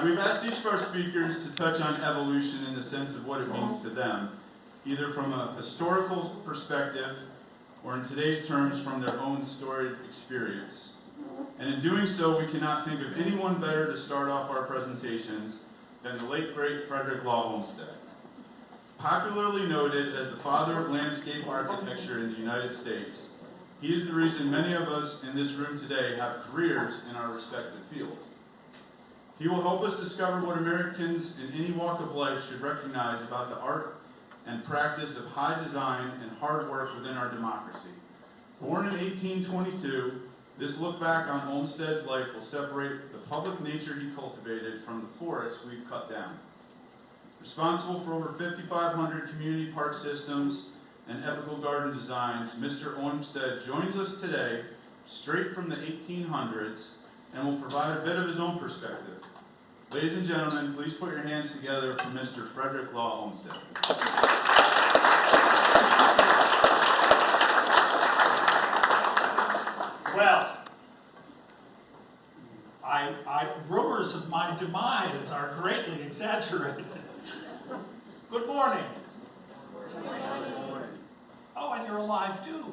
We've asked each of our speakers to touch on evolution in the sense of what it means to them, either from a historical perspective or in today's terms from their own storied experience. And in doing so, we cannot think of anyone better to start off our presentations than the late great Frederick Olmstead. Popularly noted as the father of landscape architecture in the United States, he is the reason many of us in this room today have careers in our respective fields. He will help us discover what Americans in any walk of life should recognize about the art and practice of high design and hard work within our democracy. Born in 1822, this look back on Olmstead's life will separate the public nature he cultivated from the forests we've cut down. Responsible for over 5,500 community park systems and ethical garden designs, Mr. Olmstead joins us today straight from the 1800s and will provide a bit of his own perspective. Ladies and gentlemen, please put your hands together for Mr. Frederick Olmstead. Well, rumors of my demise are greatly exaggerated. Good morning. Good morning. Oh, and you're alive too.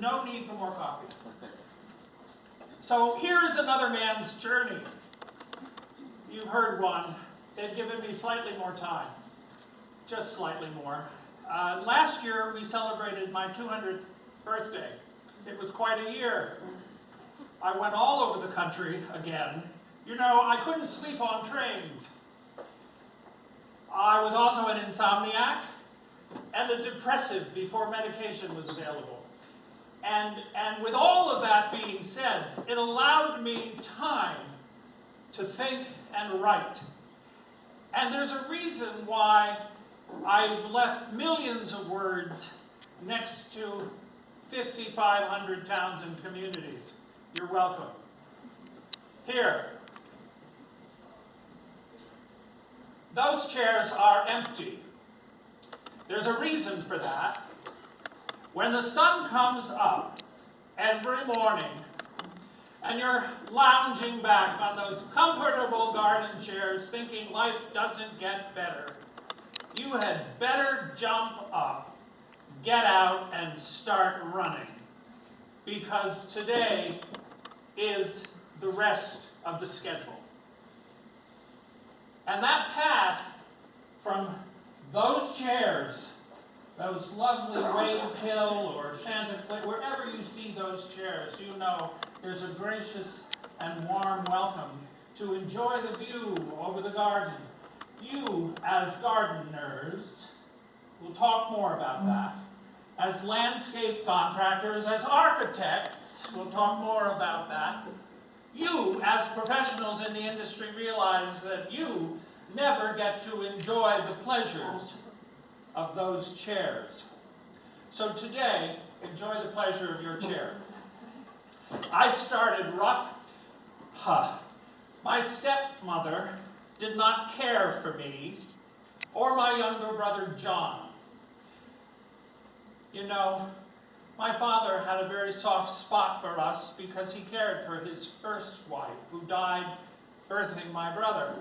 No need for more coffee. So here's another man's journey. You've heard one. They've given me slightly more time. Just slightly more. Last year we celebrated my 200th birthday. It was quite a year. I went all over the country again. You know, I couldn't sleep on trains. I was also an insomniac and a depressive before medication was available. And with all of that being said, it allowed me time to think and write. And there's a reason why I've left millions of words next to 5,500 towns and communities. You're welcome. Here. Those chairs are empty. There's a reason for that. When the sun comes up every morning and you're lounging back on those comfortable garden chairs thinking life doesn't get better, you had better jump up, get out, and start running. Because today is the rest of the schedule. And that path from those chairs, those lovely Wave Hill or Chanticleer, wherever you see those chairs, you know there's a gracious and warm welcome to enjoy the view over the garden. You, as gardeners, will talk more about that. As landscape contractors, as architects, we'll talk more about that. You, as professionals in the industry, realize that you never get to enjoy the pleasures of those chairs. So today, enjoy the pleasure of your chair. I started rough. My stepmother did not care for me or my younger brother John. You know, my father had a very soft spot for us because he cared for his first wife, who died birthing my brother.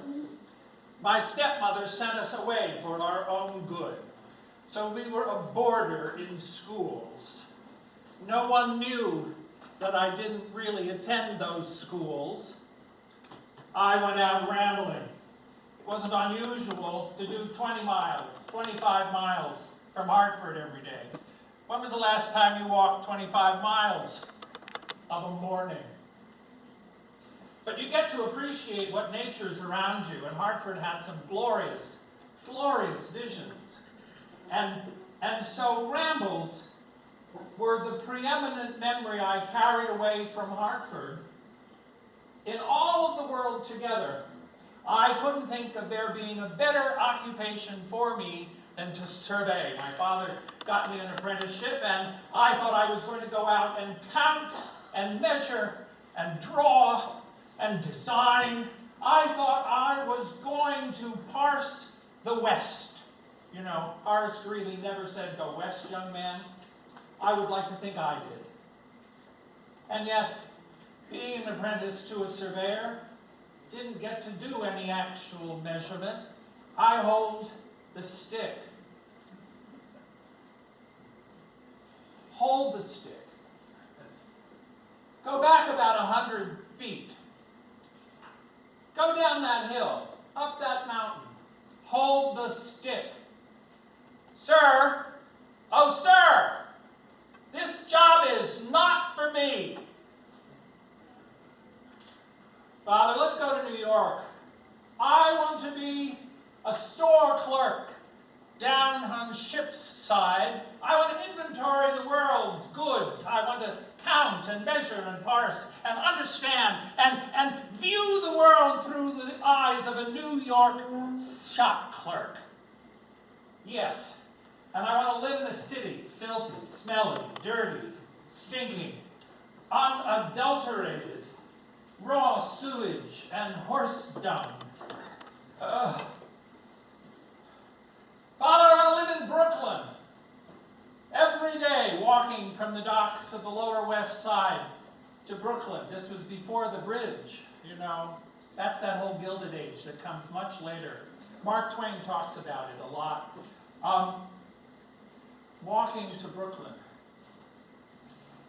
My stepmother sent us away for our own good. So we were a boarder in schools. No one knew that I didn't really attend those schools. I went out rambling. It wasn't unusual to do 20 miles, 25 miles from Hartford every day. When was the last time you walked 25 miles of a morning? But you get to appreciate what nature's around you, and Hartford had some glorious, glorious visions. And so rambles were the preeminent memory I carried away from Hartford. In all of the world together, I couldn't think of there being a better occupation for me than to survey. My father got me an apprenticeship, and I thought I was going to go out and count and measure and draw and design. I thought I was going to parse the West. You know, Horace Greeley never said, "Go west, young man." I would like to think I did. And yet, being an apprentice to a surveyor, didn't get to do any actual measurement. I hold the stick. Hold the stick. Go back about 100 feet. Go down that hill, up that mountain. Hold the stick. Sir, oh sir, this job is not for me. Father, let's go to New York. I want to be a store clerk down on ship's side. I want to inventory the world's goods. I want to count and measure and parse and understand and view the world through the eyes of a New York shop clerk. Yes, and I want to live in a city, filthy, smelly, dirty, stinking, unadulterated, raw sewage and horse dung. Father, I want to live in Brooklyn. Every day walking from the docks of the Lower West Side to Brooklyn. This was before the bridge, you know. That's that whole Gilded Age that comes much later. Mark Twain talks about it a lot. Walking to Brooklyn.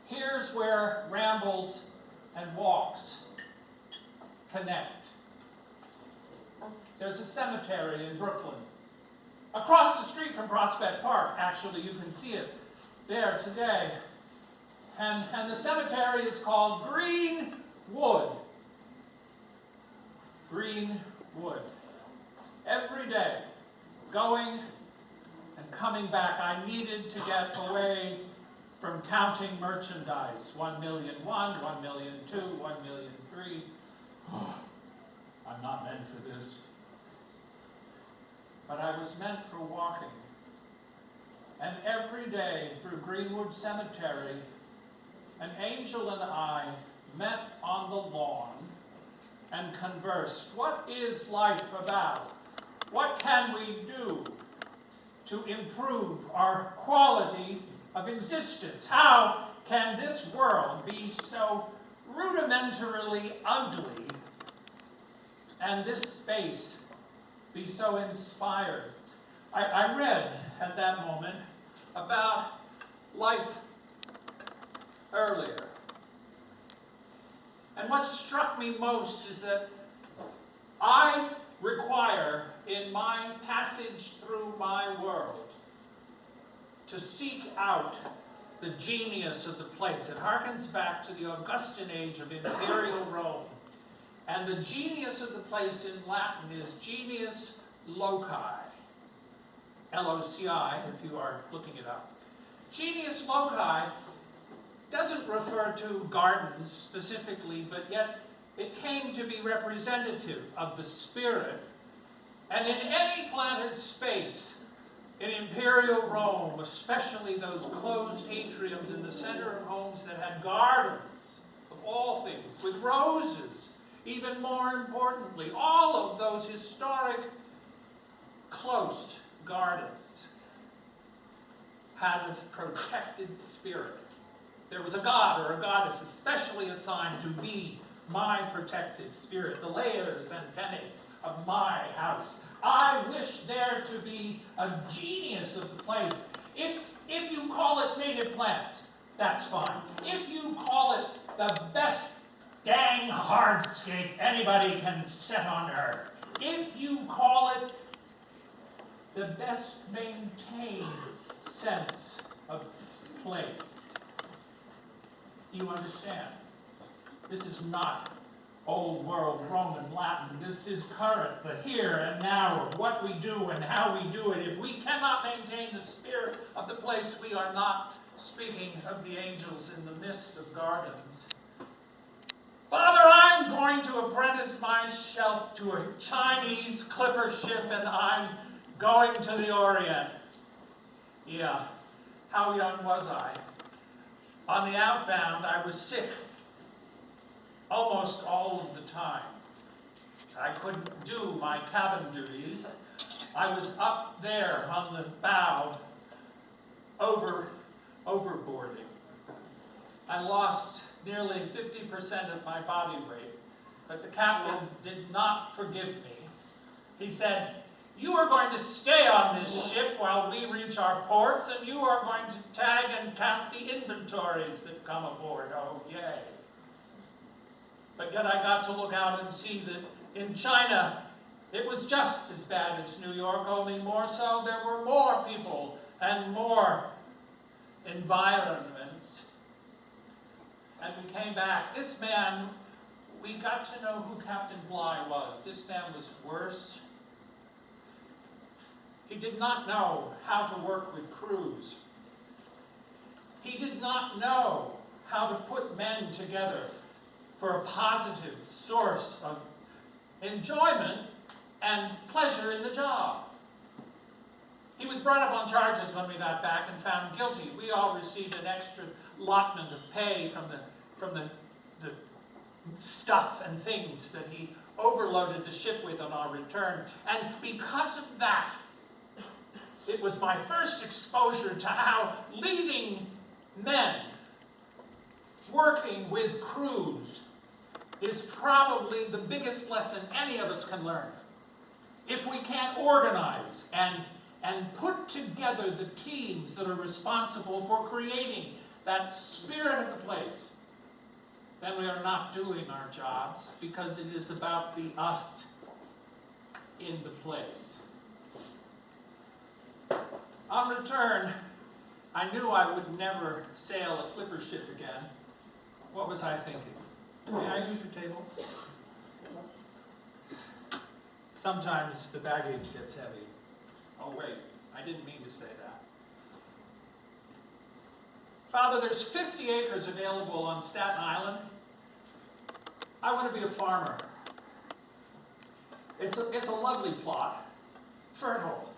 Here's where rambles and walks connect. There's a cemetery in Brooklyn. Across the street from Prospect Park, actually, you can see it there today. And the cemetery is called Greenwood. Greenwood. Every day, going and coming back, I needed to get away from counting merchandise. 1,000,001, 1,000,002, 1,000,003. I'm not meant for this. But I was meant for walking. And every day through Greenwood Cemetery, an angel and I met on the lawn and conversed. What is life about? What can we do to improve our quality of existence? How can this world be so rudimentarily ugly and this space be so inspired? I read at that moment about life earlier. And what struck me most is that I require in my passage through my world to seek out the genius of the place. It harkens back to the Augustan age of imperial Rome. And the genius of the place in Latin is genius loci. L-O-C-I, if you are looking it up. Genius loci doesn't refer to gardens specifically, but yet it came to be representative of the spirit. And in any planted space, in imperial Rome, especially those closed atriums in the center of homes that had gardens of all things, with roses, even more importantly, all of those historic close gardens had this protected spirit. There was a god or a goddess especially assigned to be my protective spirit, the layers and penates of my house. I wish there to be a genius of the place. If you call it native plants, that's fine. If you call it the best dang hardscape anybody can set on earth, if you call it the best maintained sense of place, do you understand? This is not old world Roman Latin. This is current, the here and now of what we do and how we do it. If we cannot maintain the spirit of the place, we are not speaking of the angels in the midst of gardens. Father, I'm going to apprentice myself to a Chinese clipper ship, and I'm going to the Orient. Yeah, how young was I? On the outbound, I was sick almost all of the time. I couldn't do my cabin duties. I was up there on the bow, overboarding. I lost nearly 50% of my body weight. but the captain did not forgive me. He said, "You are going to stay on this ship while we reach our ports, and you are going to tag and count the inventories that come aboard." Oh, yay. But yet I got to look out and see that in China, it was just as bad as New York, only more so. There were more people and more environments. And we came back. This man, we got to know who Captain Bligh was. This man was worse. He did not know how to work with crews. He did not know how to put men together for a positive source of enjoyment and pleasure in the job. He was brought up on charges when we got back and found guilty. We all received an extra allotment of pay from the stuff and things that he overloaded the ship with on our return. And because of that, it was my first exposure to how leading men working with crews is probably the biggest lesson any of us can learn. If we can't organize and put together the teams that are responsible for creating that spirit of the place, then we are not doing our jobs, because it is about the us in the place. On return, I knew I would never sail a clipper ship again. What was I thinking? May I use your table? Sometimes the baggage gets heavy. Oh wait, I didn't mean to say that. Father, there's 50 acres available on Staten Island. I want to be a farmer. It's a lovely plot, fertile,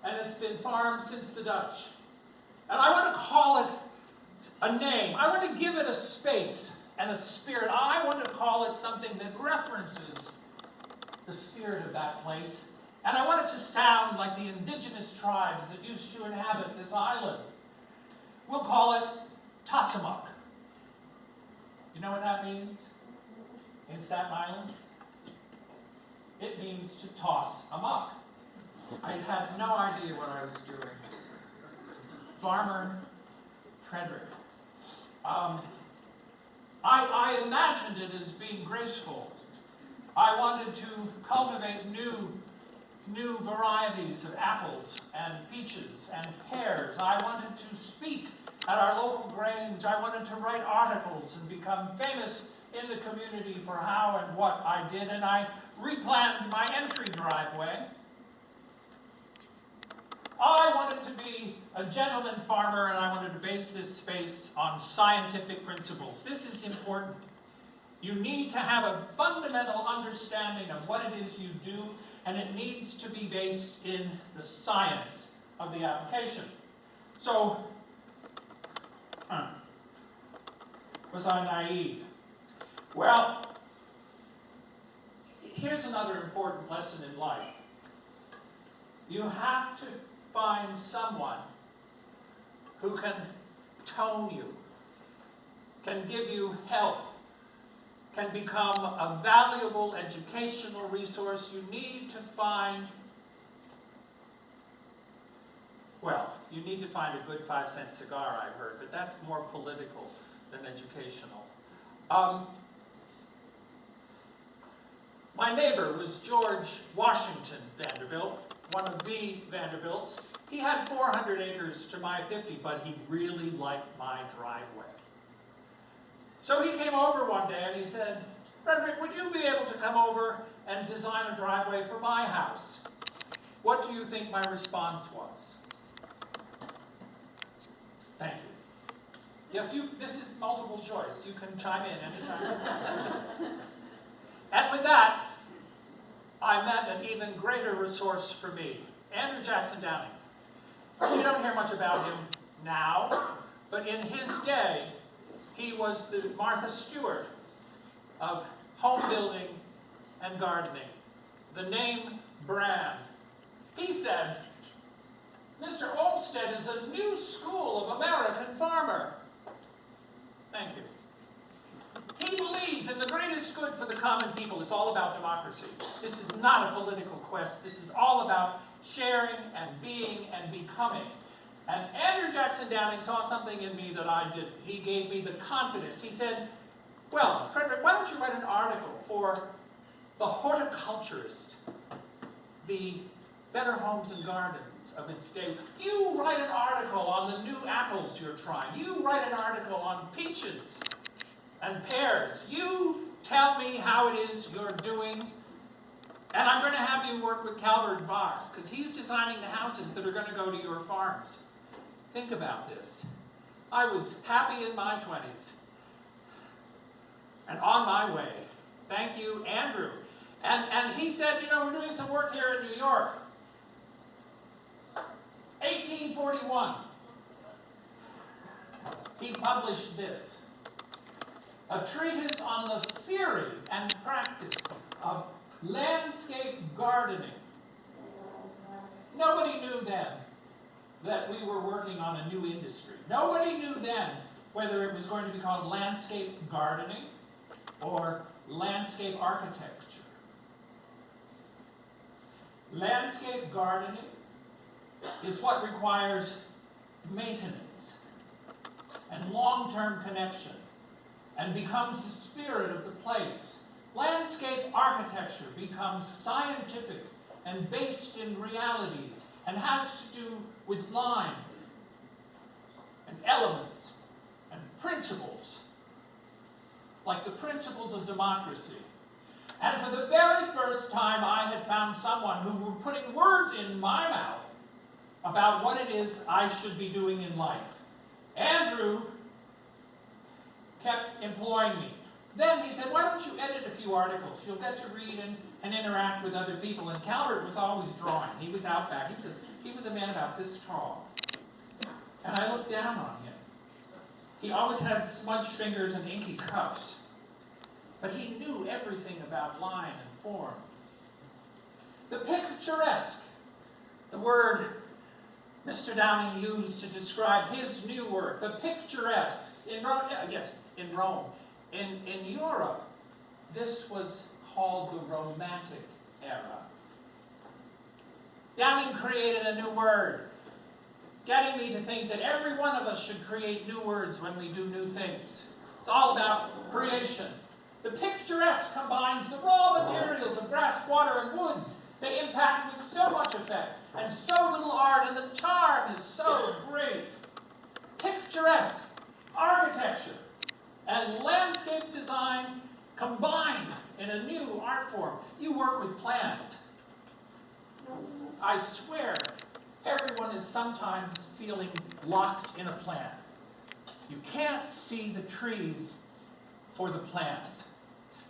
and it's been farmed since the Dutch. And I want to call it a name. I want to give it a space and a spirit. I want to call it something that references the spirit of that place. And I want it to sound like the indigenous tribes that used to inhabit this island. We'll call it Tassamuck. You know what that means in Staten Island? It means to toss amok. I had no idea what I was doing. Farmer Frederick. I imagined it as being graceful. I wanted to cultivate new varieties of apples and peaches and pears. I wanted to speak at our local grange. I wanted to write articles and become famous in the community for how and what I did. And I replanned my entry driveway. I wanted to be a gentleman farmer, and I wanted to base this space on scientific principles. This is important. You need to have a fundamental understanding of what it is you do, and it needs to be based in the science of the application. So, was I naive? Well, here's another important lesson in life. You have to find someone who can tone you, can give you help, can become a valuable educational resource. You need to find, well, you need to find a good 5-cent cigar, I've heard, but that's more political than educational. My neighbor was George Washington Vanderbilt, one of the Vanderbilts. He had 400 acres to my 50, but he really liked my driveway. So he came over one day and he said, "Frederick, would you be able to come over and design a driveway for my house?" What do you think my response was? Thank you. Yes, this is multiple choice. You can chime in anytime. And with that, I met an even greater resource for me, Andrew Jackson Downing. You don't hear much about him now, but in his day, he was the Martha Stewart of home building and gardening, the name brand. He said, "Mr. Olmstead is a new school of American farmer." Thank you. He believes in the greatest good for the common people. It's all about democracy. This is not a political quest. This is all about sharing and being and becoming. And Andrew Jackson Downing saw something in me that I did. He gave me the confidence. He said, well, Frederick, why don't you write an article for the horticulturist, the Better Homes and Gardens of its day. You write an article on the new apples you're trying. You write an article on peaches and pears. You tell me how it is you're doing. And I'm going to have you work with Calvert Vaux, because he's designing the houses that are going to go to your farms. Think about this. I was happy in my 20s and on my way. Thank you, Andrew. And he said, you know, we're doing some work here in New York. 1841, he published this, a treatise on the theory and practice of landscape gardening. Nobody knew then that we were working on a new industry. Nobody knew then whether it was going to be called landscape gardening or landscape architecture. Landscape gardening is what requires maintenance and long-term connection and becomes the spirit of the place. Landscape architecture becomes scientific and based in realities and has to do with line and elements and principles, like the principles of democracy. And for the very first time, I had found someone who were putting words in my mouth about what it is I should be doing in life. Andrew kept employing me. Then he said, why don't you edit a few articles? You'll get to read and interact with other people. And Calvert was always drawing. He was out back. He was a man about this tall. And I looked down on him. He always had smudged fingers and inky cuffs. But he knew everything about line and form. The picturesque, the word Mr. Downing used to describe his new work, the picturesque. In Rome, yes, in Rome. In Europe, this was called the Romantic era. Downing created a new word, getting me to think that every one of us should create new words when we do new things. It's all about creation. The picturesque combines the raw materials of grass, water, and woods. They impact with so much effect and so little art, and the charm is so great. Picturesque architecture and landscape design combined in a new art form. You work with plans. I swear, everyone is sometimes feeling locked in a plan. You can't see the trees for the plans.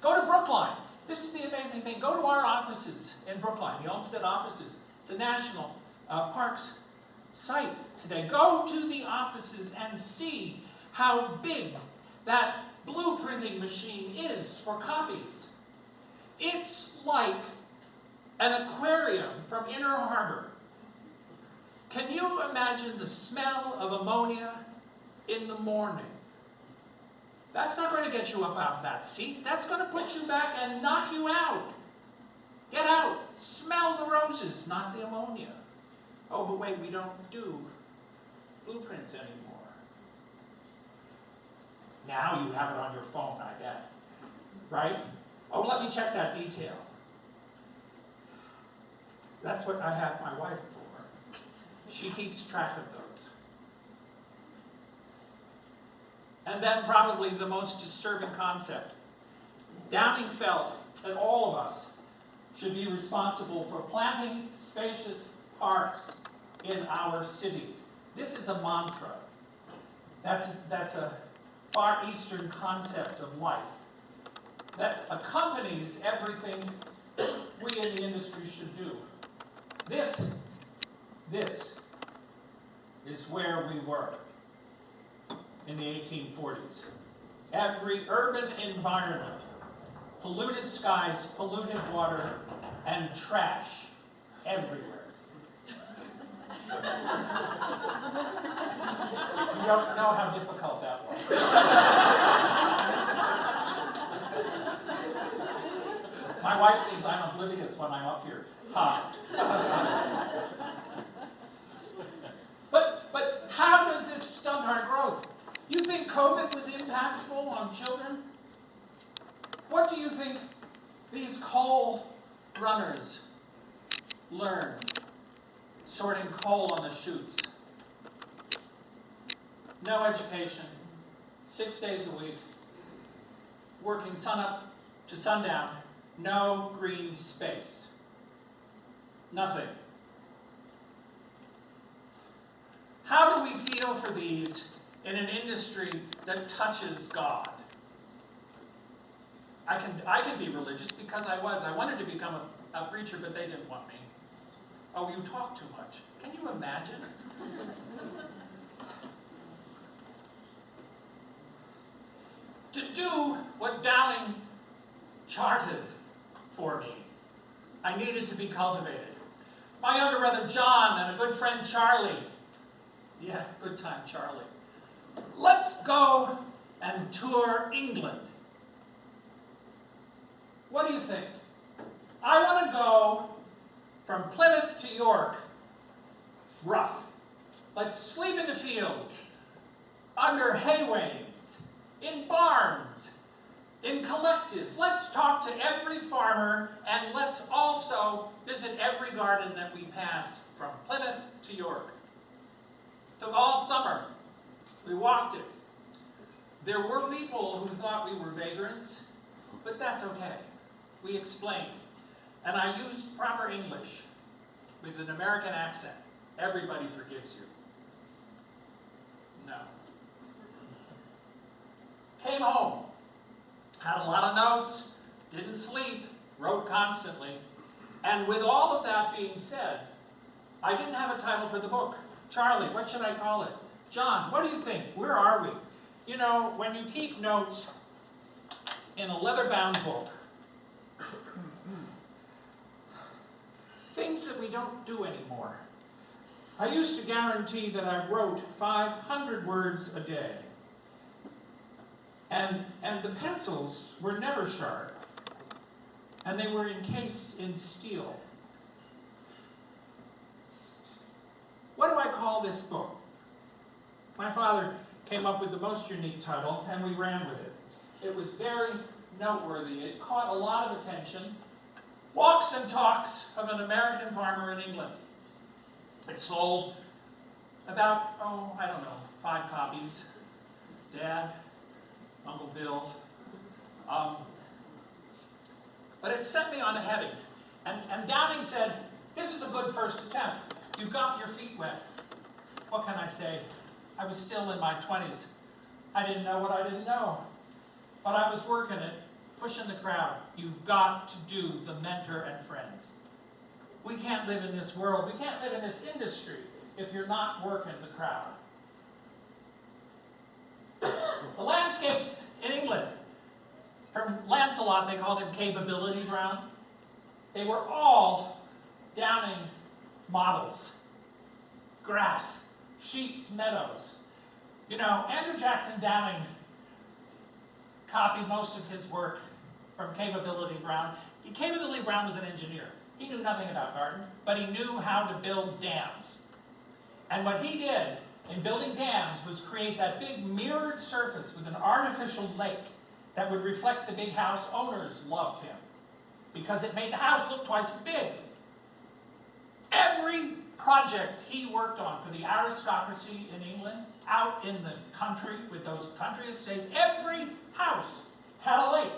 Go to Brookline. This is the amazing thing. Go to our offices in Brookline, the Olmstead offices. It's a national parks site today. Go to the offices and see how big that blueprinting machine is for copies. It's like an aquarium from Inner Harbor. Can you imagine the smell of ammonia in the morning? That's not going to get you up out of that seat. That's going to put you back and knock you out. Get out. Smell the roses, not the ammonia. Oh, but wait, we don't do blueprints anymore. Now you have it on your phone, I bet. Right? Oh, let me check that detail. That's what I have my wife for. She keeps track of those. And then probably the most disturbing concept. Downing felt that all of us should be responsible for planting spacious parks in our cities. This is a mantra. That's a Far Eastern concept of life that accompanies everything we in the industry should do. This is where we were in the 1840s. Every urban environment, polluted skies, polluted water, and trash everywhere. You don't know how difficult that was. My wife thinks I'm oblivious when I'm up here. Ha. But how does this stunt our growth? You think COVID was impactful on children? What do you think these coal runners learned sorting coal on the chutes? No education, 6 days a week, working sun up to sundown, no green space, nothing. How do we feel for these in an industry that touches God? I can be religious because I wanted to become a preacher, but they didn't want me. Oh, you talk too much. Can you imagine? To do what Downing charted for me, I needed to be cultivated. My younger brother John and a good friend Charlie. Yeah, good time, Charlie. Let's go and tour England. What do you think? I want to go from Plymouth to York, rough. Let's sleep in the fields, under hay wains, in barns, in collectives. Let's talk to every farmer, and let's also visit every garden that we pass from Plymouth to York. Took all summer. We walked it. There were people who thought we were vagrants, but that's okay. We explained. And I used proper English with an American accent. Everybody forgives you. No. Came home. Had a lot of notes. Didn't sleep. Wrote constantly. And with all of that being said, I didn't have a title for the book. Charlie, what should I call it? John, what do you think? Where are we? You know, when you keep notes in a leather-bound book, things that we don't do anymore. I used to guarantee that I wrote 500 words a day. And the pencils were never sharp. And they were encased in steel. What do I call this book? My father came up with the most unique title, and we ran with it. It was very noteworthy. It caught a lot of attention. Walks and Talks of an American Farmer in England. It sold about, 5 copies. Dad, Uncle Bill. But it set me on a heading. And Downing said, this is a good first attempt. You've got your feet wet. What can I say? I was still in my 20s. I didn't know what I didn't know. But I was working it, pushing the crowd. You've got to do the mentor and friends. We can't live in this world. We can't live in this industry if you're not working the crowd. The landscapes in England, from Lancelot, they called him capability ground. They were all Downing models. Grass, sheep's meadows. You know, Andrew Jackson Downing copied most of his work from Capability Brown. Capability Brown was an engineer. He knew nothing about gardens, but he knew how to build dams. And what he did in building dams was create that big mirrored surface with an artificial lake that would reflect the big house. Owners loved him because it made the house look twice as big. Every project he worked on for the aristocracy in England, out in the country with those country estates, every house had a lake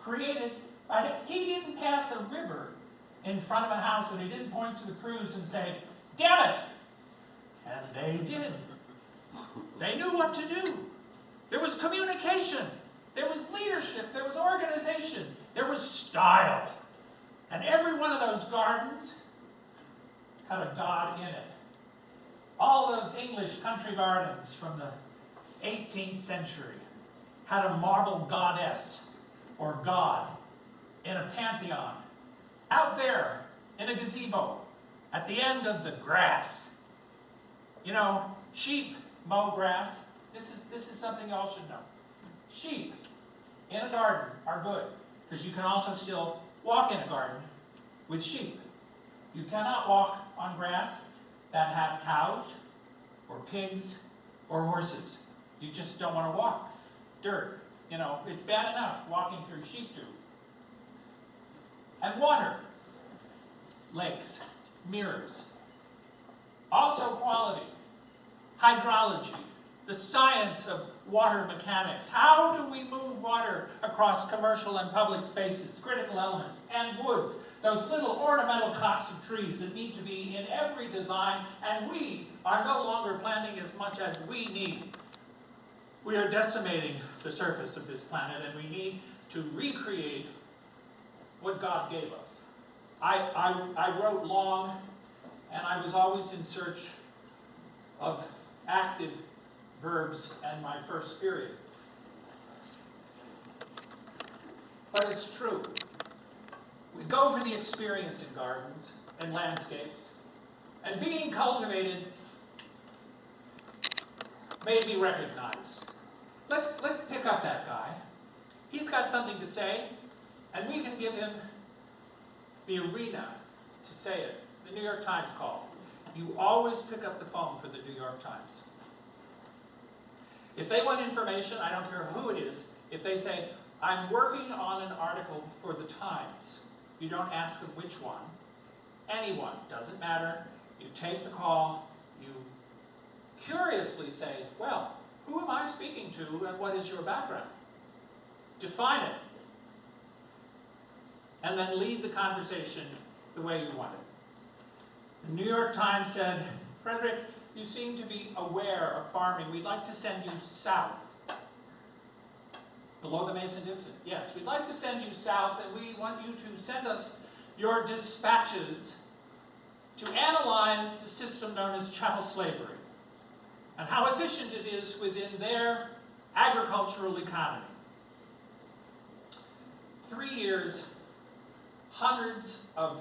created by him. He didn't pass a river in front of a house and he didn't point to the crews and say, damn it! And they did. They knew what to do. There was communication. There was leadership. There was organization. There was style. And every one of those gardens had a god in it. All those English country gardens from the 18th century had a marble goddess or god in a pantheon out there in a gazebo at the end of the grass. You know, sheep mow grass. This is something y'all should know. Sheep in a garden are good because you can also still walk in a garden with sheep. You cannot walk on grass that have cows or pigs or horses. You just don't want to walk. Dirt. You know, it's bad enough walking through sheep do. And water. Lakes. Mirrors. Also quality. Hydrology. The science of water mechanics. How do we move water across commercial and public spaces, critical elements, and woods? Those little ornamental cots of trees that need to be in every design, and we are no longer planting as much as we need. We are decimating the surface of this planet, and we need to recreate what God gave us. I wrote long, and I was always in search of active verbs and my first period. But it's true. We go for the experience in gardens and landscapes, and being cultivated may be recognized. Let's pick up that guy. He's got something to say, and we can give him the arena to say it. The New York Times call. You always pick up the phone for the New York Times. If they want information, I don't care who it is, if they say, I'm working on an article for the Times, you don't ask them which one. Anyone, doesn't matter. You take the call, you curiously say, well, who am I speaking to and what is your background? Define it. And then lead the conversation the way you want it. The New York Times said, Frederick, you seem to be aware of farming. We'd like to send you south. Below the Mason-Dixon. Yes, we'd like to send you south, and we want you to send us your dispatches to analyze the system known as chattel slavery and how efficient it is within their agricultural economy. 3 years, hundreds of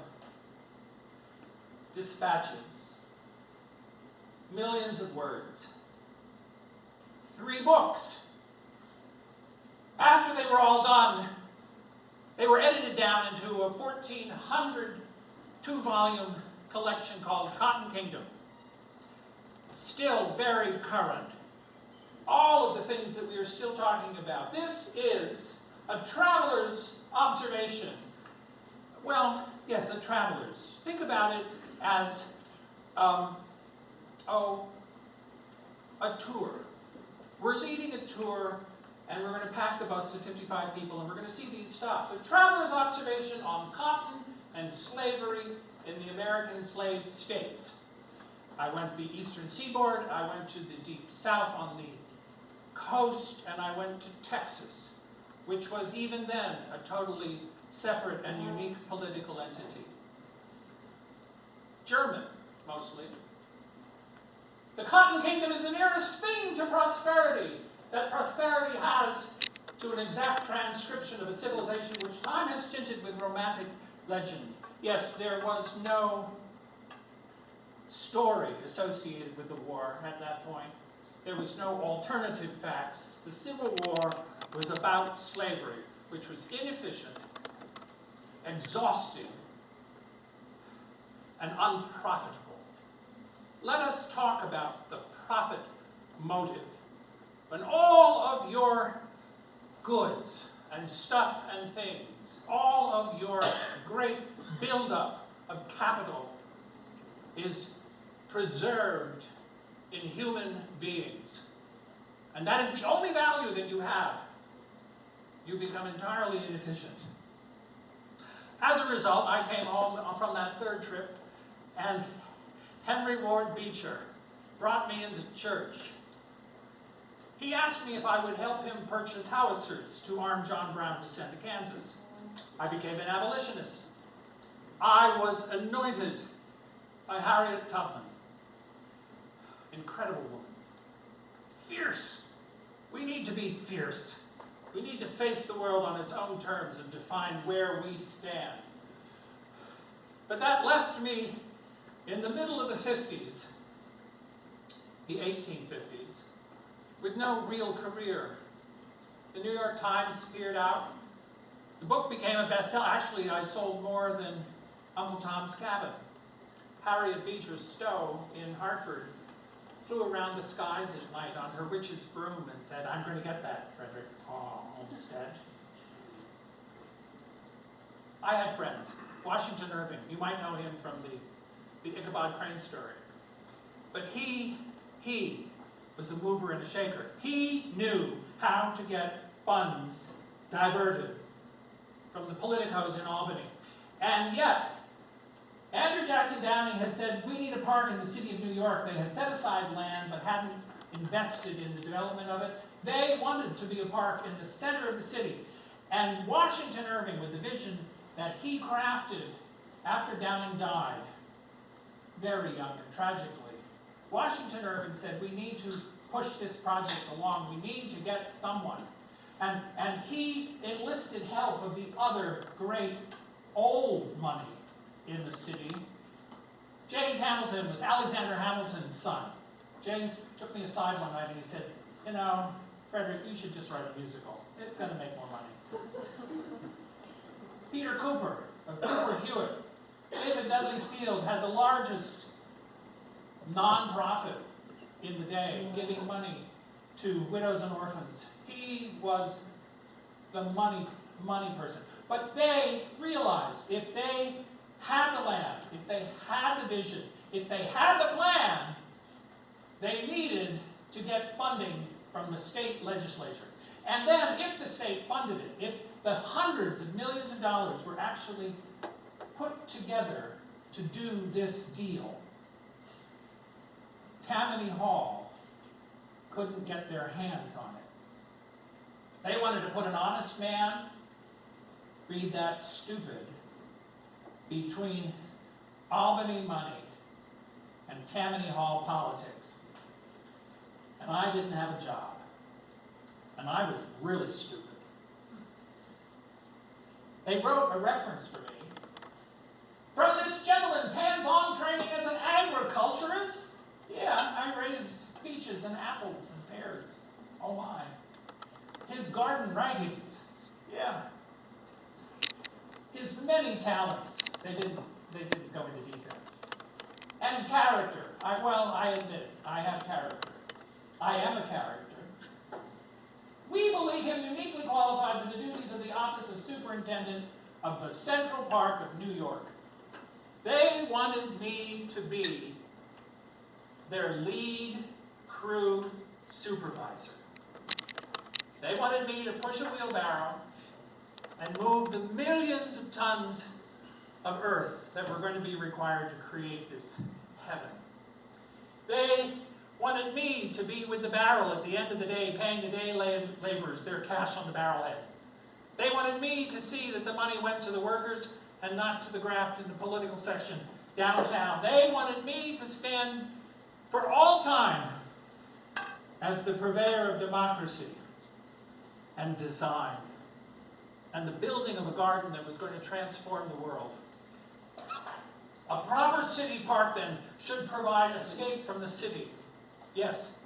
dispatches, millions of words, 3 books. After they were all done, they were edited down into a 1,400 2-volume collection called Cotton Kingdom. Still very current. All of the things that we are still talking about. This is a traveler's observation. Well, yes, a traveler's. Think about it as a tour. We're leading a tour, and we're going to pack the bus to 55 people, and we're going to see these stops. A traveler's observation on cotton and slavery in the American enslaved states. I went to the eastern seaboard, I went to the deep south on the coast, and I went to Texas, which was even then a totally separate and unique political entity. German, mostly. The Cotton Kingdom is the nearest thing to prosperity that prosperity has to an exact transcription of a civilization which time has tinted with romantic legend. Yes, there was no story associated with the war at that point. There was no alternative facts. The Civil War was about slavery, which was inefficient, exhausting, and unprofitable. Let us talk about the profit motive. When all of your goods and stuff and things, all of your great buildup of capital is preserved in human beings, and that is the only value that you have, you become entirely inefficient. As a result, I came home from that third trip, and Henry Ward Beecher brought me into church. He asked me if I would help him purchase howitzers to arm John Brown to send to Kansas. I became an abolitionist. I was anointed by Harriet Tubman. Incredible woman. Fierce. We need to be fierce. We need to face the world on its own terms and define where we stand. But that left me in the middle of the 50s, the 1850s, with no real career. The New York Times peered out. The book became a bestseller. Actually, I sold more than Uncle Tom's Cabin. Harriet Beecher Stowe in Hartford flew around the skies at night on her witch's broom and said, "I'm going to get that, Frederick Olmstead." I had friends. Washington Irving, you might know him from the Ichabod Crane story. But he was a mover and a shaker. He knew how to get funds diverted from the politicos in Albany. And yet, Andrew Jackson Downing had said, we need a park in the city of New York. They had set aside land but hadn't invested in the development of it. They wanted to be a park in the center of the city. And Washington Irving, with the vision that he crafted after Downing died, very young and tragically, Washington Irving said, we need to push this project along. We need to get someone. And he enlisted help of the other great old money in the city. James Hamilton was Alexander Hamilton's son. James took me aside one night and he said, you know, Frederick, you should just write a musical. It's going to make more money. Peter Cooper of Cooper Hewitt. David Dudley Field had the largest non-profit in the day, giving money to widows and orphans. He was the money person. But they realized if they had the land, if they had the vision, if they had the plan, they needed to get funding from the state legislature. And then if the state funded it, if the hundreds of millions of dollars were actually put together to do this deal, Tammany Hall couldn't get their hands on it. They wanted to put an honest man, read that stupid, between Albany money and Tammany Hall politics. And I didn't have a job. And I was really stupid. They wrote a reference for me. From this gentleman's hands-on training as an agriculturist. Yeah, I raised peaches and apples and pears. Oh my. His garden writings. Yeah. His many talents. They didn't go into detail. And character. I admit, I have character. I am a character. We believe him uniquely qualified for the duties of the office of superintendent of the Central Park of New York. They wanted me to be their lead crew supervisor. They wanted me to push a wheelbarrow and move the millions of tons of earth that were going to be required to create this heaven. They wanted me to be with the barrel at the end of the day, paying the day laborers their cash on the barrel head. They wanted me to see that the money went to the workers and not to the graft in the political section downtown. They wanted me to stand for all time as the purveyor of democracy and design and the building of a garden that was going to transform the world. A proper city park, then, should provide escape from the city. Yes,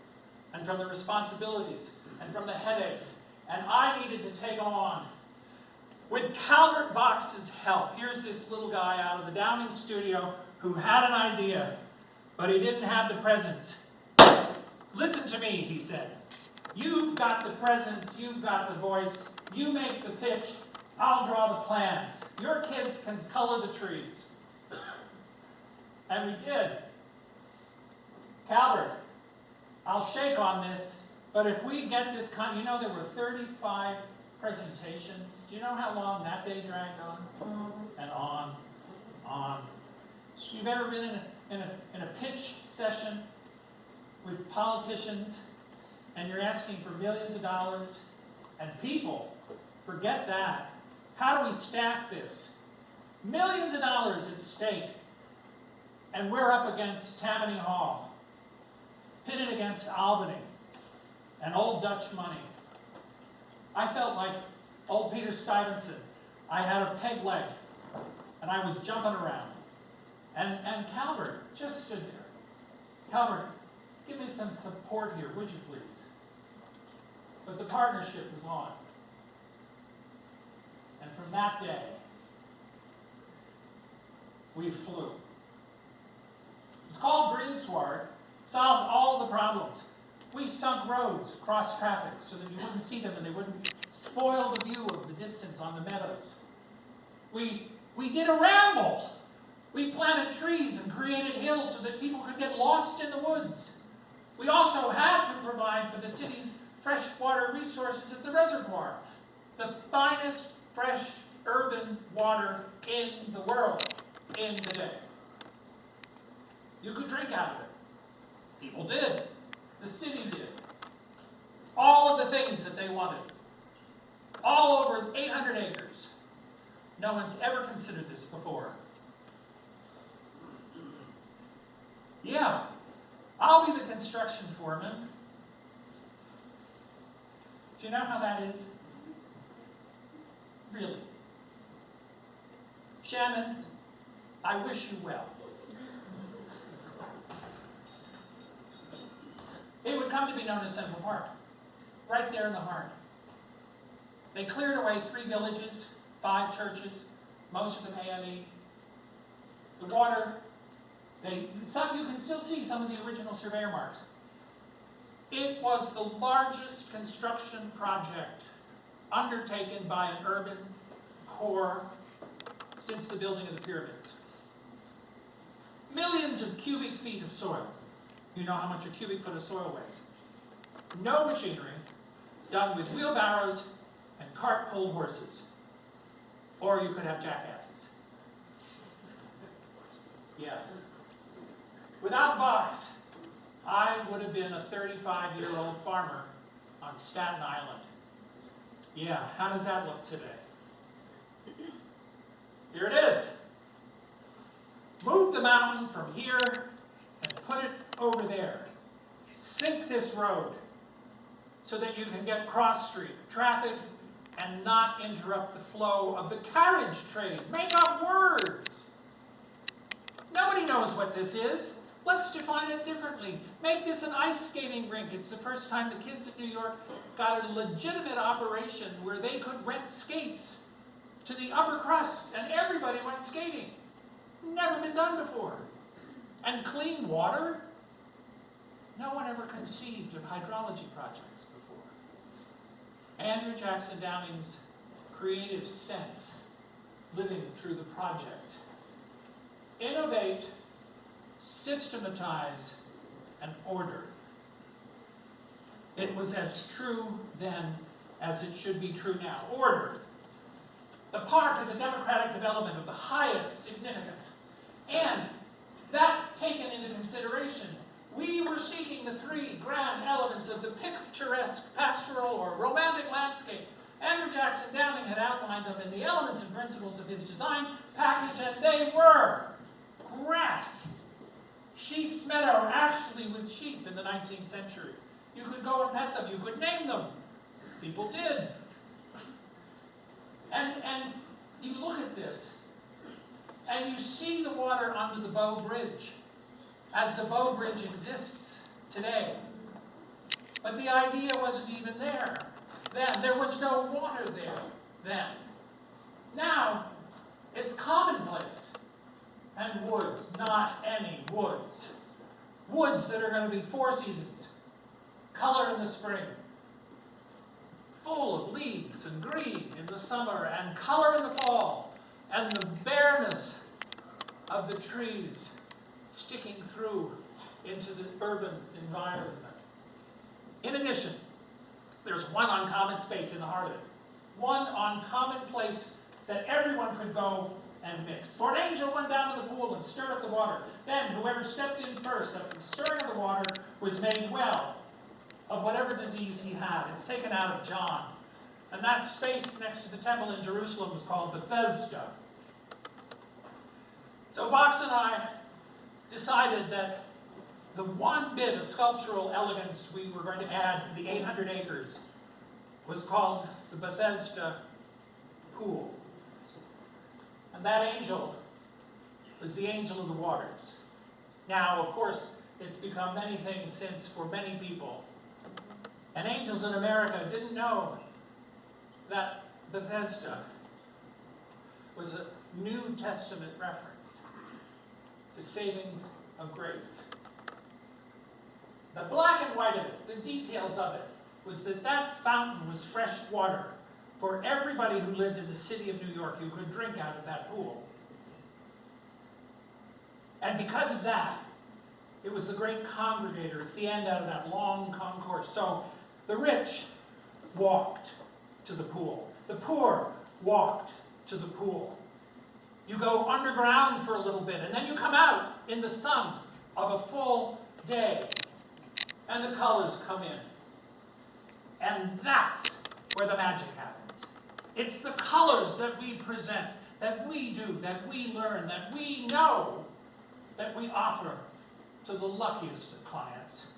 and from the responsibilities, and from the headaches. And I needed to take on, with Calvert Box's help, here's this little guy out of the Downing studio who had an idea, but he didn't have the presence. Listen to me, he said. You've got the presence, you've got the voice, you make the pitch, I'll draw the plans. Your kids can color the trees. And we did. Calvert, I'll shake on this, but if we get this kind, you know there were 35 presentations. Do you know how long that day dragged on? And on. You've ever been in a pitch session with politicians and you're asking for millions of dollars and people, forget that. How do we staff this? Millions of dollars at stake, and we're up against Tammany Hall, pitted against Albany and old Dutch money. I felt like old Peter Stuyvesant. I had a peg leg, and I was jumping around. And Calvert just stood there. Calvert, give me some support here, would you please? But the partnership was on. And from that day, we flew. It's called greensward, solved all the problems. We sunk roads across traffic so that you wouldn't see them and they wouldn't spoil the view of the distance on the meadows. We did a ramble. We planted trees and created hills so that people could get lost in the woods. We also had to provide for the city's freshwater resources at the reservoir, the finest fresh urban water in the world in the day. You could drink out of it. People did. The city did. All of the things that they wanted. All over 800 acres. No one's ever considered this before. Yeah, I'll be the construction foreman. Do you know how that is? Really. Shannon, I wish you well. It would come to be known as Central Park, right there in the heart. They cleared away 3 villages, 5 churches, most of them AME. The water, you can still see some of the original surveyor marks. It was the largest construction project undertaken by an urban core since the building of the pyramids. Millions of cubic feet of soil. You know how much a cubic foot of soil weighs. No machinery, done with wheelbarrows and cart-pulled horses. Or you could have jackasses. Yeah. Without Vox, I would have been a 35-year-old farmer on Staten Island. Yeah, how does that look today? Here it is. Move the mountain from here and put it over there. Sink this road so that you can get cross-street traffic and not interrupt the flow of the carriage trade. Make up words. Nobody knows what this is. Let's define it differently. Make this an ice skating rink. It's the first time the kids of New York got a legitimate operation where they could rent skates to the upper crust, and everybody went skating. Never been done before. And clean water? No one ever conceived of hydrology projects before. Andrew Jackson Downing's creative sense living through the project. Innovate, systematize, and order. It was as true then as it should be true now. Order. The park is a democratic development of the highest significance. And that taken into consideration, we were seeking the 3 grand elements of the picturesque, pastoral, or romantic landscape. Andrew Jackson Downing had outlined them in the elements and principles of his design package, and they were grass. Sheep's meadow, actually with sheep in the 19th century. You could go and pet them. You could name them. People did. And you look at this, and you see the water under the Bow Bridge, as the Bow Bridge exists today. But the idea wasn't even there then. There was no water there then. Now, it's commonplace. And woods, not any woods. Woods that are going to be 4 seasons. Color in the spring. Full of leaves and green in the summer, and color in the fall. And the bareness of the trees sticking through into the urban environment. In addition, there's one uncommon space in the heart of it. One uncommon place that everyone could go and mix. For an angel went down to the pool and stirred up the water. Then whoever stepped in first after the stirring of the water was made well of whatever disease he had. It's taken out of John. And that space next to the temple in Jerusalem was called Bethesda. So Vox and I decided that the one bit of sculptural elegance we were going to add to the 800 acres was called the Bethesda Pool. And that angel was the angel of the waters. Now, of course, it's become many things since for many people. And angels in America didn't know that Bethesda was a New Testament reference to savings of grace. The black and white of it, the details of it, was that that fountain was fresh water for everybody who lived in the city of New York who could drink out of that pool. And because of that, it was the great congregator. It's the end out of that long concourse. So the rich walked to the pool. The poor walked to the pool. You go underground for a little bit, and then you come out in the sun of a full day, and the colors come in. And that's where the magic happens. It's the colors that we present, that we do, that we learn, that we know, that we offer to the luckiest of clients.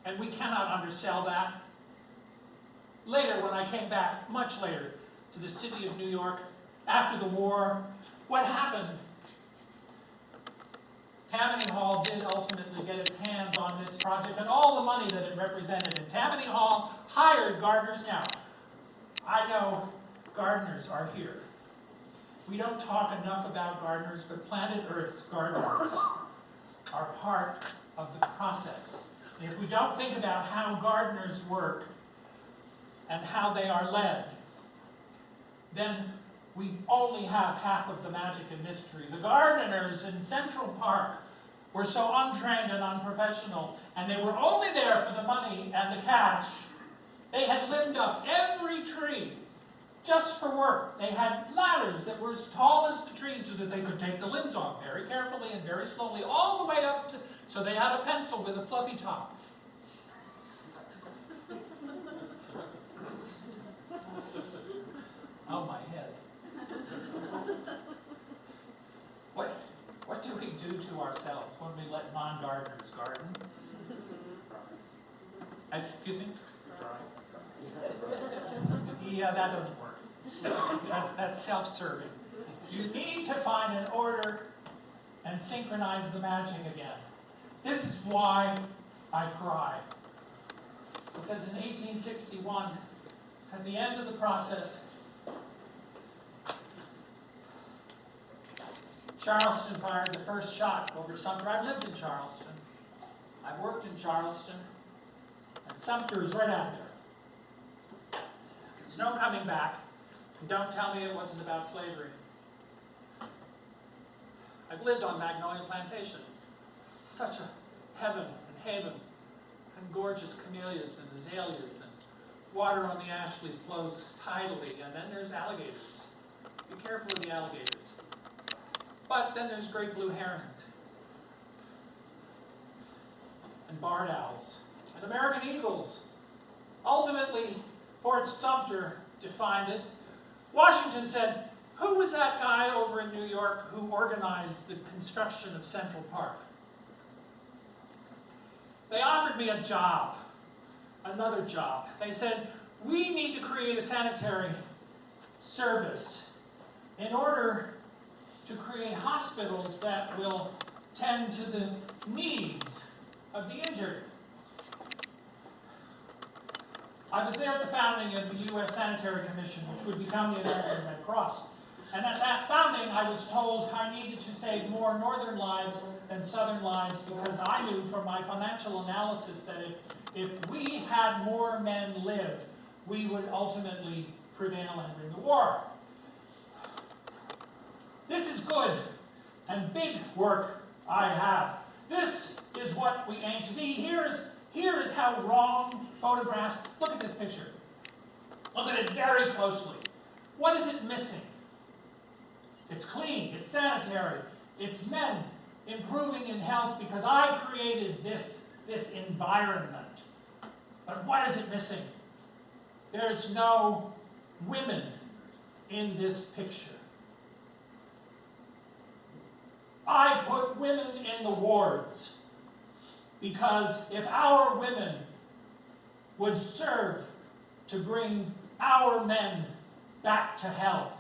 And we cannot undersell that. Later, when I came back, much later, to the city of New York, after the war, what happened? Tammany Hall did ultimately get its hands on this project and all the money that it represented. And Tammany Hall hired gardeners. Now, I know gardeners are here. We don't talk enough about gardeners, but Planet Earth's gardeners are part of the process. And if we don't think about how gardeners work and how they are led, then we only have half of the magic and mystery. The gardeners in Central Park were so untrained and unprofessional, and they were only there for the money and the cash. They had limbed up every tree just for work. They had ladders that were as tall as the trees so that they could take the limbs off very carefully and very slowly, all the way up to, so they had a pencil with a fluffy top. Oh, my head. What do we do to ourselves when we let non-gardeners garden? Excuse me? Yeah, that doesn't work. That's self-serving. You need to find an order and synchronize the magic again. This is why I cry. Because in 1861, at the end of the process, Charleston fired the first shot over Sumter. I've lived in Charleston. I've worked in Charleston. And Sumter is right out there. There's no coming back. And don't tell me it wasn't about slavery. I've lived on Magnolia Plantation. It's such a heaven and haven. And gorgeous camellias and azaleas. And water on the Ashley flows tidally. And then there's alligators. Be careful of the alligators. But then there's great blue herons, and barred owls, and American eagles. Ultimately, Fort Sumter defined it. Washington said, who was that guy over in New York who organized the construction of Central Park? They offered me a job, another job. They said, we need to create a sanitary service in order to create hospitals that will tend to the needs of the injured. I was there at the founding of the U.S. Sanitary Commission, which would become the American Red Cross. And at that founding, I was told I needed to save more northern lives than southern lives because I knew from my financial analysis that if we had more men live, we would ultimately prevail and win the war. This is good and big work I have. This is what we aim to see. Here is how wrong photographs. Look at this picture. Look at it very closely. What is it missing? It's clean, it's sanitary, it's men improving in health because I created this environment. But what is it missing? There's no women in this picture. I put women in the wards because if our women would serve to bring our men back to health,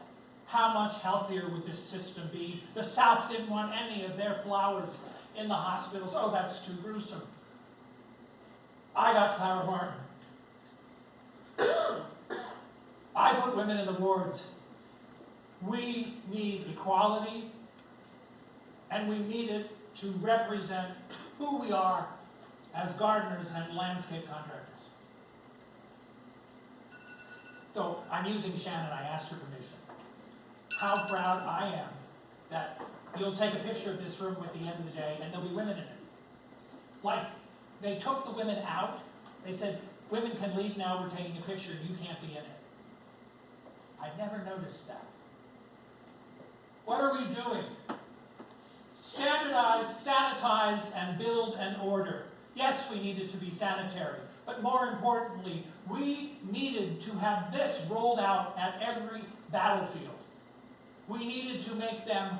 how much healthier would this system be? The South didn't want any of their flowers in the hospitals. Oh, that's too gruesome. I got Clara Martin. I put women in the wards. We need equality, and we need it to represent who we are as gardeners and landscape contractors. So I'm using Shannon, I asked her permission. How proud I am that you'll take a picture of this room at the end of the day and there'll be women in it. Like, they took the women out. They said, women can leave now, we're taking a picture, you can't be in it. I never noticed that. What are we doing? Standardize, sanitize, and build an order. Yes, we needed to be sanitary, but more importantly, we needed to have this rolled out at every battlefield. We needed to make them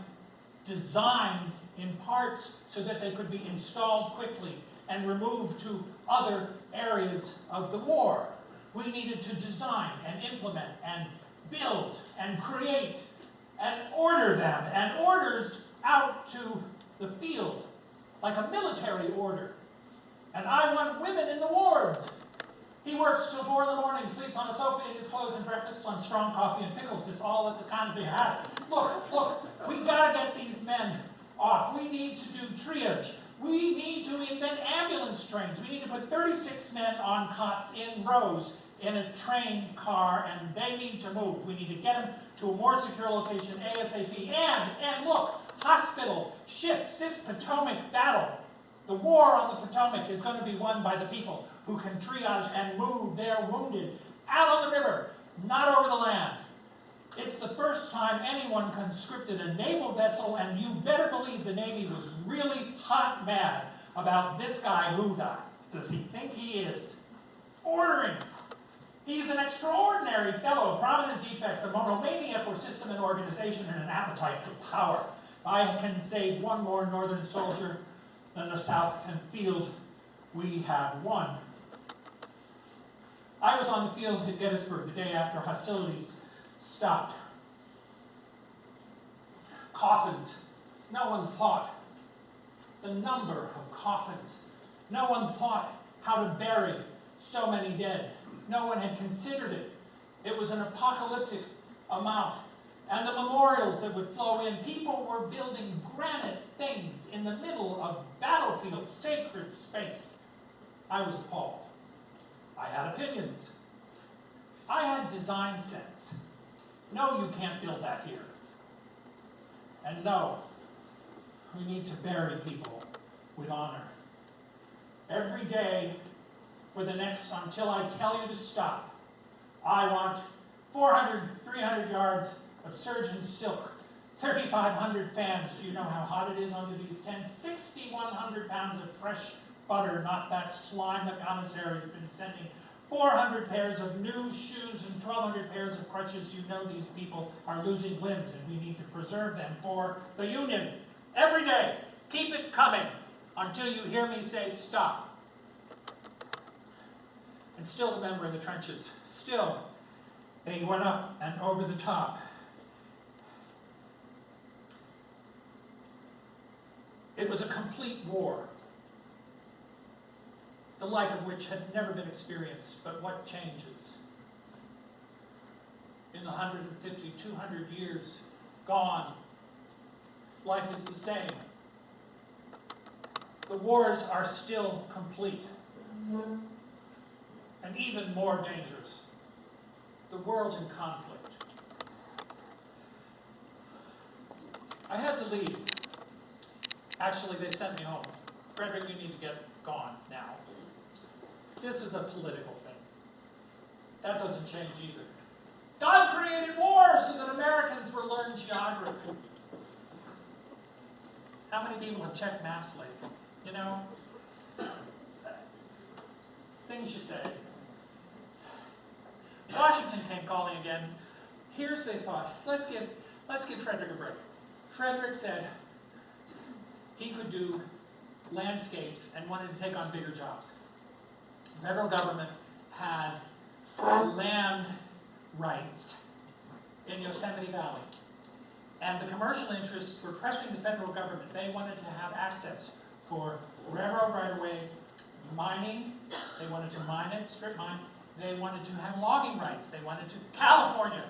designed in parts so that they could be installed quickly and removed to other areas of the war. We needed to design and implement and build and create and order them, and orders out to the field, like a military order. And I want women in the wards. He works till 4 in the morning, sleeps on a sofa in his clothes, and breakfasts on strong coffee and pickles. It's all at the kind of hat. Look, we gotta get these men off. We need to do triage. We need to invent ambulance trains. We need to put 36 men on cots in rows in a train car, and they need to move. We need to get them to a more secure location ASAP. And look, hospital, ships, this Potomac battle, the war on the Potomac is going to be won by the people who can triage and move their wounded out on the river, not over the land. It's the first time anyone conscripted a naval vessel, and you better believe the Navy was really hot mad about this guy. Who does he think he is? Ordering. He's an extraordinary fellow, prominent defects, a monomania for system and organization, and an appetite for power. I can save one more Northern soldier than the South can field. We have won. I was on the field at Gettysburg the day after hostilities stopped. Coffins. No one thought. The number of coffins. No one thought how to bury so many dead. No one had considered it. It was an apocalyptic amount. And the memorials that would flow in, people were building granite things in the middle of battlefield, sacred space. I was appalled. I had opinions. I had design sense. No, you can't build that here. And no, we need to bury people with honor. Every day for the next, until I tell you to stop, I want 400, 300 yards of surgeon silk, 3,500 fans. Do you know how hot it is under these tents? 6,100 pounds of fresh butter, not that slime the commissary has been sending. 400 pairs of new shoes and 1,200 pairs of crutches. You know these people are losing limbs, and we need to preserve them for the Union. Every day, keep it coming until you hear me say stop. And still the member in the trenches. Still, they went up and over the top. It was a complete war, the like of which had never been experienced. But what changes? In the 150, 200 years gone, life is the same. The wars are still complete. And even more dangerous, the world in conflict. I had to leave. Actually, they sent me home. Frederick, you need to get gone now. This is a political thing. That doesn't change either. God created war so that Americans would learn geography. How many people have checked maps lately? You know? Things you say. Washington came calling again. Here's they thought, let's give Frederick a break. Frederick said he could do landscapes and wanted to take on bigger jobs. The federal government had land rights in Yosemite Valley. And the commercial interests were pressing the federal government. They wanted to have access for railroad right-of-ways, mining. They wanted to mine it, strip mine. They wanted to have logging rights. They wanted to, California,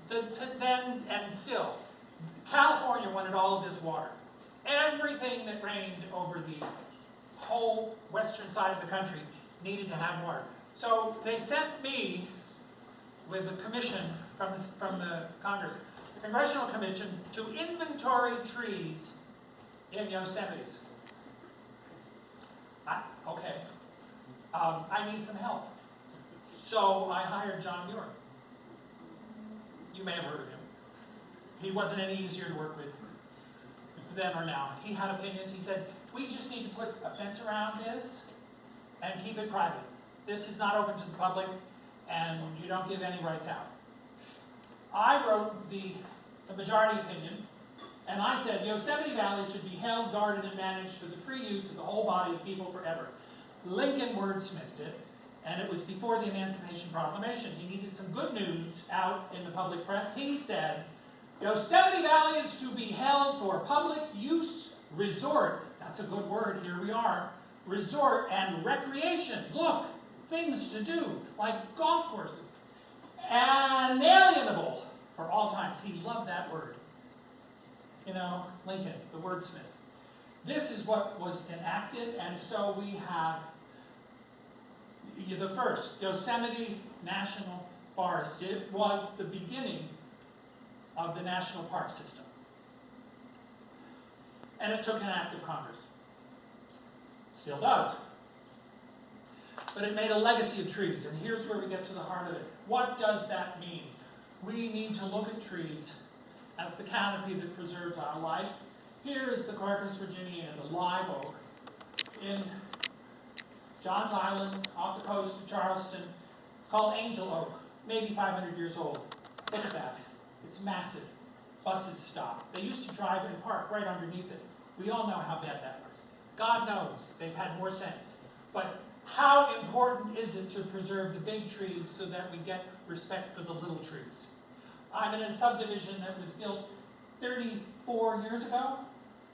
then and still, California wanted all of this water. Everything that rained over the whole western side of the country needed to have water. So they sent me with a commission from the Congress, a congressional commission, to inventory trees in Yosemites. Okay, I need some help. So I hired John Muir. You may have heard of him. He wasn't any easier to work with then or now. He had opinions. He said, we just need to put a fence around this and keep it private. This is not open to the public, and you don't give any rights out. I wrote the majority opinion, and I said Yosemite Valley should be held, guarded, and managed for the free use of the whole body of people forever. Lincoln wordsmithed it, and it was before the Emancipation Proclamation. He needed some good news out in the public press. He said, Yosemite Valley is to be held for public use, resort, that's a good word, here we are, resort and recreation. Look, things to do, like golf courses. And alienable for all times. He loved that word. You know, Lincoln, the wordsmith. This is what was enacted, and so we have the first, Yosemite National Forest. It was the beginning of the national park system. And it took an act of Congress. Still does. But it made a legacy of trees, and here's where we get to the heart of it. What does that mean? We need to look at trees as the canopy that preserves our life. Here is the Quercus virginia, the live oak, in Johns Island, off the coast of Charleston. It's called angel oak, maybe 500 years old. Look at that. It's massive. Buses stop. They used to drive and park right underneath it. We all know how bad that was. God knows they've had more sense. But how important is it to preserve the big trees so that we get respect for the little trees? I'm in a subdivision that was built 34 years ago.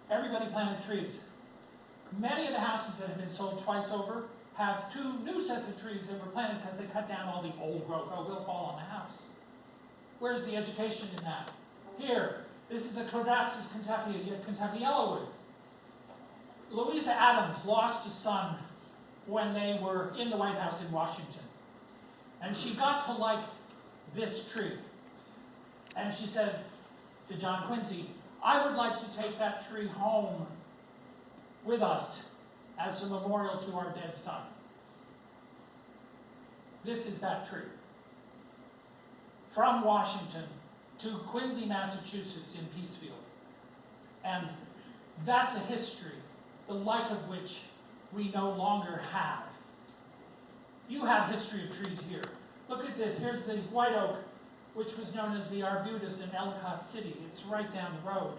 Everybody planted trees. Many of the houses that have been sold twice over have 2 new sets of trees that were planted because they cut down all the old growth. Oh, they'll fall on the house. Where's the education in that? Here, this is a Cladastus Kentucky yellowwood. Louisa Adams lost a son when they were in the White House in Washington. And she got to like this tree. And she said to John Quincy, I would like to take that tree home with us as a memorial to our dead son. This is that tree. From Washington to Quincy, Massachusetts in Peacefield. And that's a history, the like of which we no longer have. You have history of trees here. Look at this. Here's the white oak, which was known as the arbutus in Ellicott City. It's right down the road.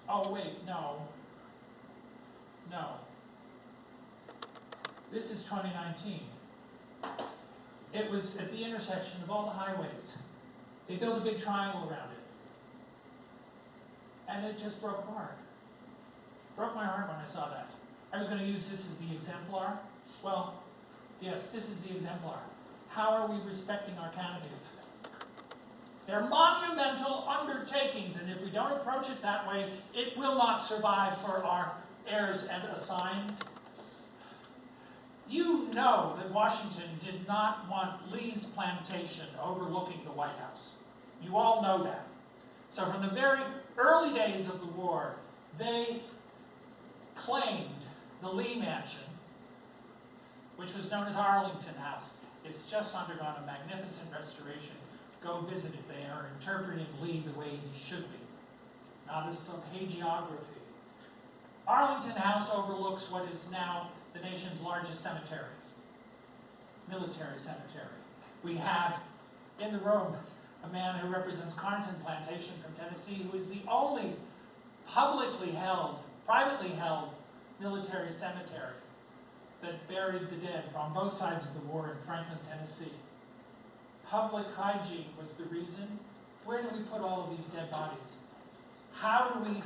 Oh, wait, no. No. This is 2019. It was at the intersection of all the highways. They built a big triangle around it. And it just broke my heart. Broke my heart when I saw that. I was going to use this as the exemplar. Well, yes, this is the exemplar. How are we respecting our canopies? They're monumental undertakings, and if we don't approach it that way, it will not survive for our heirs and assigns. You know that Washington did not want Lee's plantation overlooking the White House. You all know that. So from the very early days of the war, they claimed the Lee Mansion, which was known as Arlington House. It's just undergone a magnificent restoration. Go visit it. They are interpreting Lee the way he should be, not as some hagiography. Arlington House overlooks what is now the nation's largest cemetery, military cemetery. We have in the room a man who represents Carnton Plantation from Tennessee, who is the only privately held military cemetery that buried the dead on both sides of the war in Franklin, Tennessee. Public hygiene was the reason. Where do we put all of these dead bodies? How do we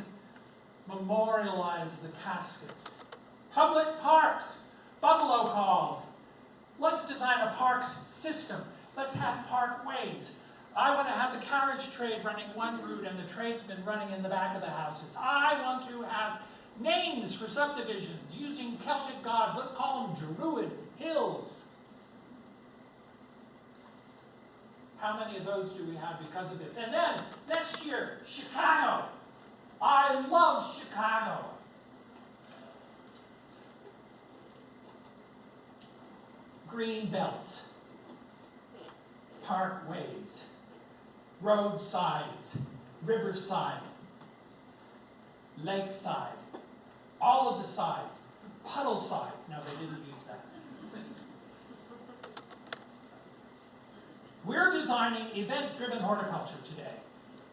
memorialize the caskets? Public parks. Buffalo called. Let's design a parks system. Let's have parkways. I want to have the carriage trade running one route and the tradesmen running in the back of the houses. I want to have names for subdivisions using Celtic gods. Let's call them Druid Hills. How many of those do we have because of this? And then, next year, Chicago. I love Chicago. Green belts, parkways, roadsides, riverside, lakeside, all of the sides, puddle side. No, they didn't use that. We're designing event-driven horticulture today.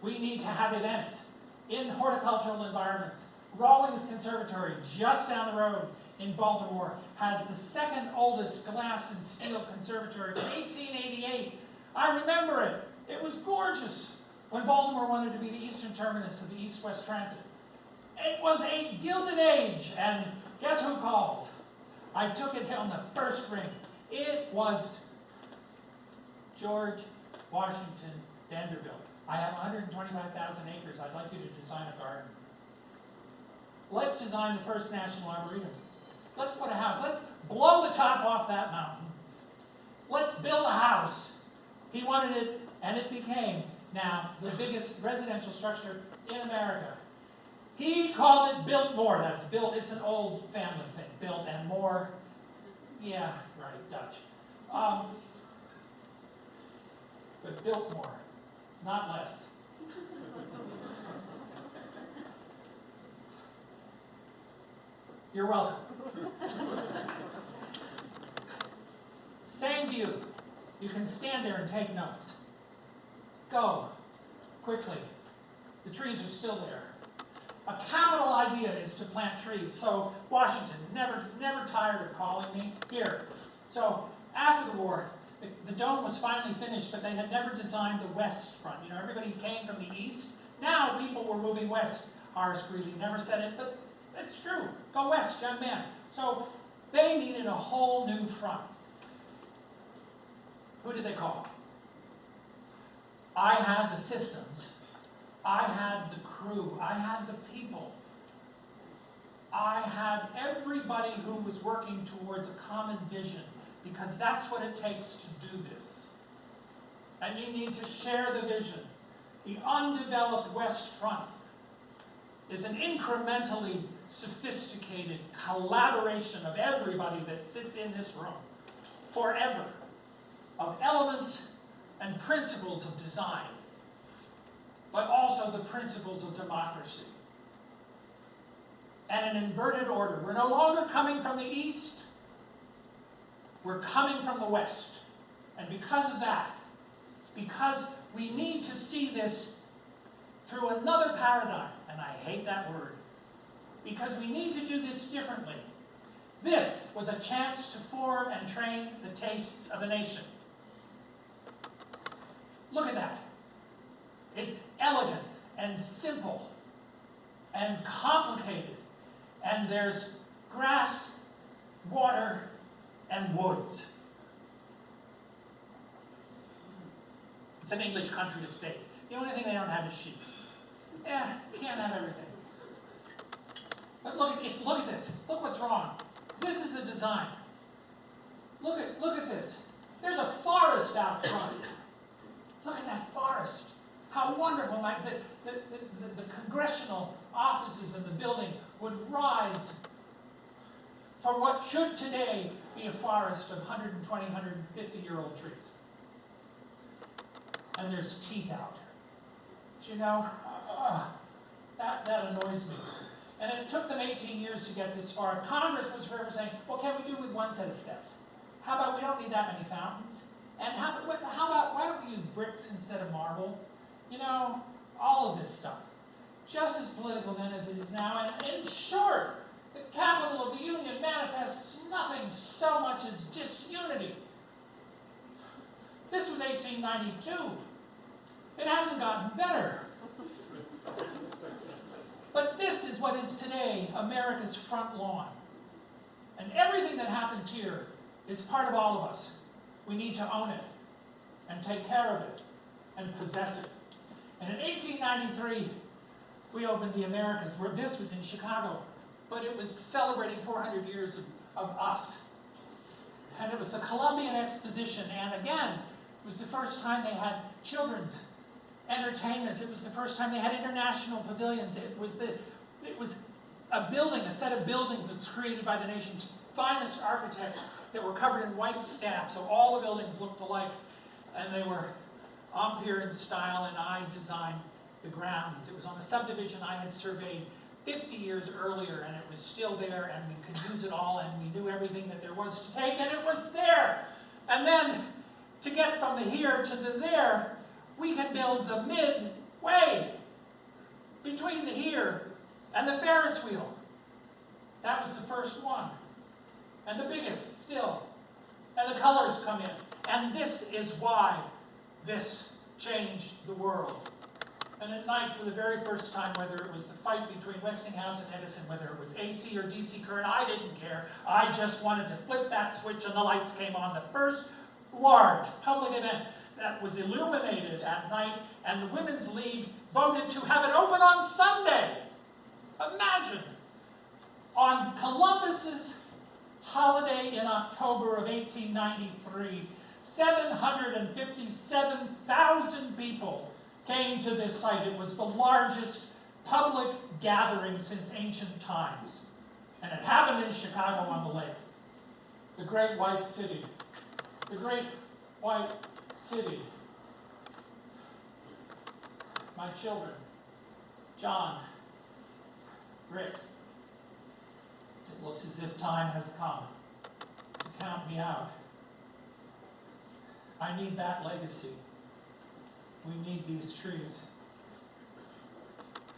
We need to have events in horticultural environments. Rawlings Conservatory, just down the road in Baltimore, has the second oldest glass and steel conservatory from 1888. I remember it. It was gorgeous when Baltimore wanted to be the eastern terminus of the east-west transit. It was a gilded age, and guess who called? I took it on the first ring. It was George Washington Vanderbilt. I have 125,000 acres. I'd like you to design a garden. Let's design the first National Arboretum. Let's put a house. Let's blow the top off that mountain. Let's build a house. He wanted it, and it became now the biggest residential structure in America. He called it Biltmore. That's built. It's an old family thing. Built and more. Yeah, right, Dutch. But Biltmore, not less. You're welcome. Same view. You can stand there and take notes. Go, quickly. The trees are still there. A capital idea is to plant trees. So Washington, never tired of calling me. Here. So after the war, the dome was finally finished, but they had never designed the west front. You know, everybody came from the east. Now people were moving west. Horace Greeley never said it, but it's true. Go west, young man. So they needed a whole new front. Who did they call? I had the systems. I had the crew. I had the people. I had everybody who was working towards a common vision, because that's what it takes to do this. And you need to share the vision. The undeveloped West Front is an incrementally sophisticated collaboration of everybody that sits in this room forever, of elements and principles of design, but also the principles of democracy. And an inverted order. We're no longer coming from the east, we're coming from the west. And because of that, because we need to see this through another paradigm, and I hate that word, because we need to do this differently. This was a chance to form and train the tastes of the nation. Look at that. It's elegant and simple and complicated. And there's grass, water, and woods. It's an English country estate. The only thing they don't have is sheep. Can't have everything. But look at this. Look what's wrong. This is the design. Look at this. There's a forest out front. Look at that forest. How wonderful. Like the congressional offices and the building would rise for what should today be a forest of 120, 150-year-old trees. And there's teeth out. But you know, that annoys me. And it took them 18 years to get this far. Congress was forever saying, well, can we do it with one set of steps? How about we don't need that many fountains? And how about, why don't we use bricks instead of marble? You know, all of this stuff. Just as political then as it is now. And in short, the capital of the Union manifests nothing so much as disunity. This was 1892. It hasn't gotten better. But this is what is today America's front lawn. And everything that happens here is part of all of us. We need to own it and take care of it and possess it. And in 1893, we opened the Americas, where this was in Chicago, but it was celebrating 400 years of us. And it was the Columbian Exposition, and again, it was the first time they had children's entertainments. It was the first time they had international pavilions. It was a building, a set of buildings that's created by the nation's finest architects that were covered in white stamp, so all the buildings looked alike, and they were Empire in style, and I designed the grounds. It was on a subdivision I had surveyed 50 years earlier, and it was still there, and we could use it all, and we knew everything that there was to take, and it was there. And then, to get from the here to the there, we could build the midway between the here and the Ferris wheel. That was the first one, and the biggest still. And the colors come in. And this is why this changed the world. And at night, for the very first time, whether it was the fight between Westinghouse and Edison, whether it was AC or DC current, I didn't care. I just wanted to flip that switch and the lights came on. The first large public event that was illuminated at night, and the Women's League voted to have it open on Sunday. Imagine, on Columbus's holiday in October of 1893, 757,000 people came to this site. It was the largest public gathering since ancient times. And it happened in Chicago on the lake. The Great White City. The Great White City. My children, John, Rick, it looks as if time has come to count me out. I need that legacy. We need these trees.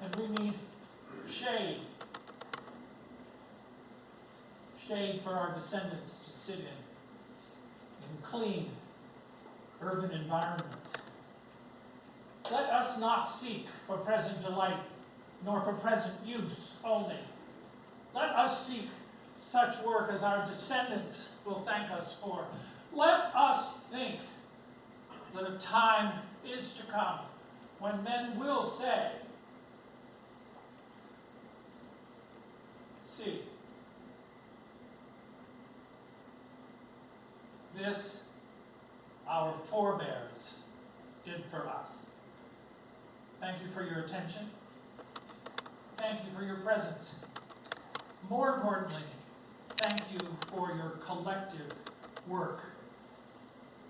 And we need shade. Shade for our descendants to sit in clean urban environments. Let us not seek for present delight, nor for present use only. Let us seek such work as our descendants will thank us for. Let us think that a time is to come when men will say, see, this our forebears did for us. Thank you for your attention. Thank you for your presence. More importantly, thank you for your collective work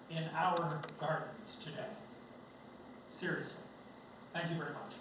in our gardens today. Seriously. Thank you very much.